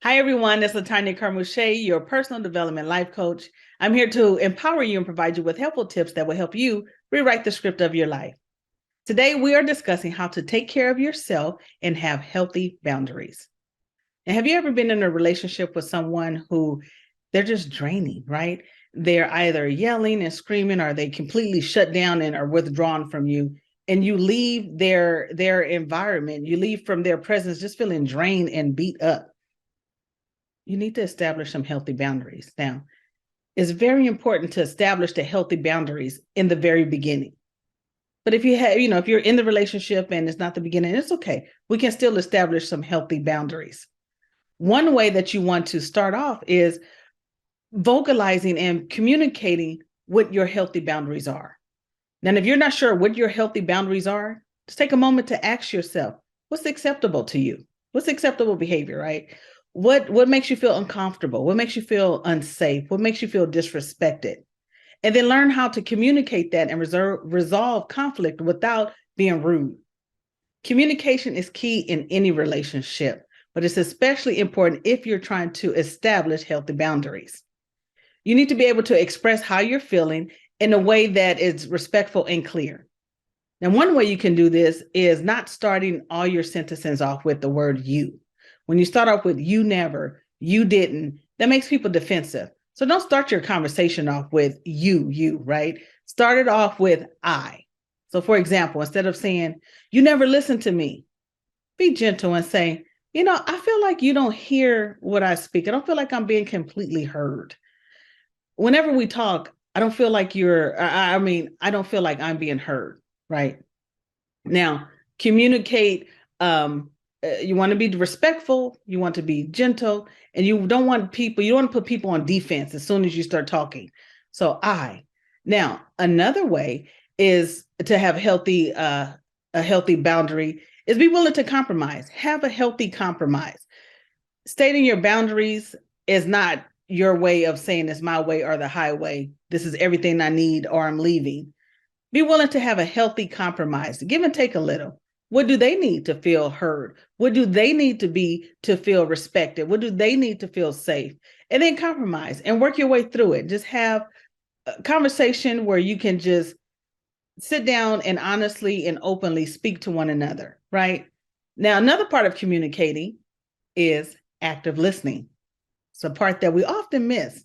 Hi, everyone. It's Latanya Carmouche, your personal development life coach. I'm here to empower you and provide you with helpful tips that will help you rewrite the script of your life. Today, we are discussing how to take care of yourself and have healthy boundaries. And have you ever been in a relationship with someone who they're just draining, right? They're either yelling and screaming, or they completely shut down and are withdrawn from you. And you leave their environment, you leave from their presence just feeling drained and beat up. You need to establish some healthy boundaries. Now, it's very important to establish the healthy boundaries in the very beginning. But if you have, if you're in the relationship and it's not the beginning, it's okay. We can still establish some healthy boundaries. One way that you want to start off is vocalizing and communicating what your healthy boundaries are. Now, if you're not sure what your healthy boundaries are, just take a moment to ask yourself, what's acceptable to you? What's acceptable behavior, right? What makes you feel uncomfortable? What makes you feel unsafe? What makes you feel disrespected? And then learn how to communicate that and resolve conflict without being rude. Communication is key in any relationship, but it's especially important if you're trying to establish healthy boundaries. You need to be able to express how you're feeling in a way that is respectful and clear. Now, one way you can do this is not starting all your sentences off with the word you. When you start off with you never, you didn't, that makes people defensive. So don't start your conversation off with you, right? Start it off with I. So for example, instead of saying, you never listen to me, be gentle and say, I feel like you don't hear what I speak. I don't feel like I'm being completely heard. Whenever we talk, I don't feel like I don't feel like I'm being heard, right? Now, communicate. You want to be respectful, you want to be gentle, and you don't want to put people on defense as soon as you start talking. So now another way is to have a healthy boundary is be willing to compromise. Have a healthy compromise. Stating your boundaries is not your way of saying it's my way or the highway. This is everything I need or I'm leaving. Be willing to have a healthy compromise. Give and take a little. What do they need to feel heard? What do they need to feel respected? What do they need to feel safe? And then compromise and work your way through it. Just have a conversation where you can just sit down and honestly and openly speak to one another, right? Now, another part of communicating is active listening. It's a part that we often miss.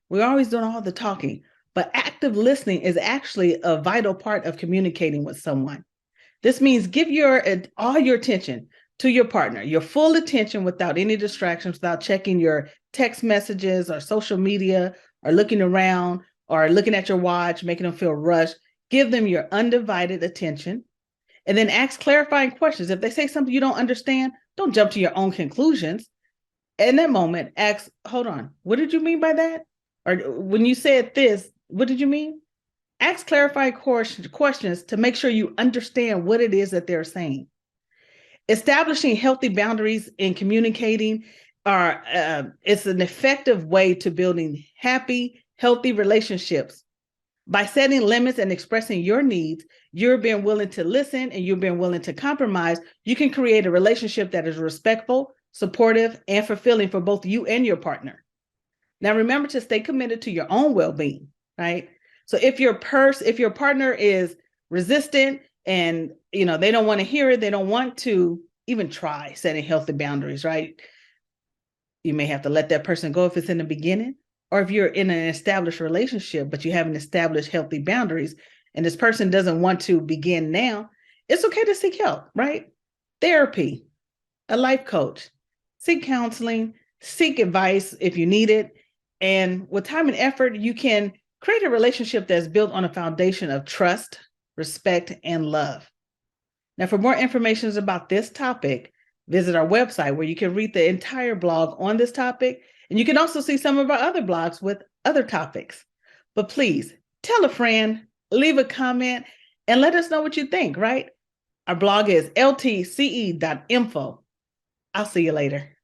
We're always doing all the talking, but active listening is actually a vital part of communicating with someone. This means give all your attention to your partner, your full attention without any distractions, without checking your text messages or social media or looking around or looking at your watch, making them feel rushed. Give them your undivided attention and then ask clarifying questions. If they say something you don't understand, don't jump to your own conclusions. In that moment, ask, hold on, what did you mean by that? Or when you said this, what did you mean? Ask clarifying questions to make sure you understand what it is that they're saying. Establishing healthy boundaries in communicating it's an effective way to building happy, healthy relationships. By setting limits and expressing your needs, you're being willing to listen and you're being willing to compromise. You can create a relationship that is respectful, supportive, and fulfilling for both you and your partner. Now, remember to stay committed to your own well-being, right? So if your partner is resistant and they don't want to hear it, they don't want to even try setting healthy boundaries, right? You may have to let that person go if it's in the beginning, or if you're in an established relationship, but you haven't established healthy boundaries and this person doesn't want to begin now, it's okay to seek help, right? Therapy, a life coach, seek counseling, seek advice if you need it. And with time and effort, you can create a relationship that's built on a foundation of trust, respect, and love. Now, for more information about this topic, visit our website where you can read the entire blog on this topic. And you can also see some of our other blogs with other topics. But please tell a friend, leave a comment, and let us know what you think, right? Our blog is ltce.info. I'll see you later.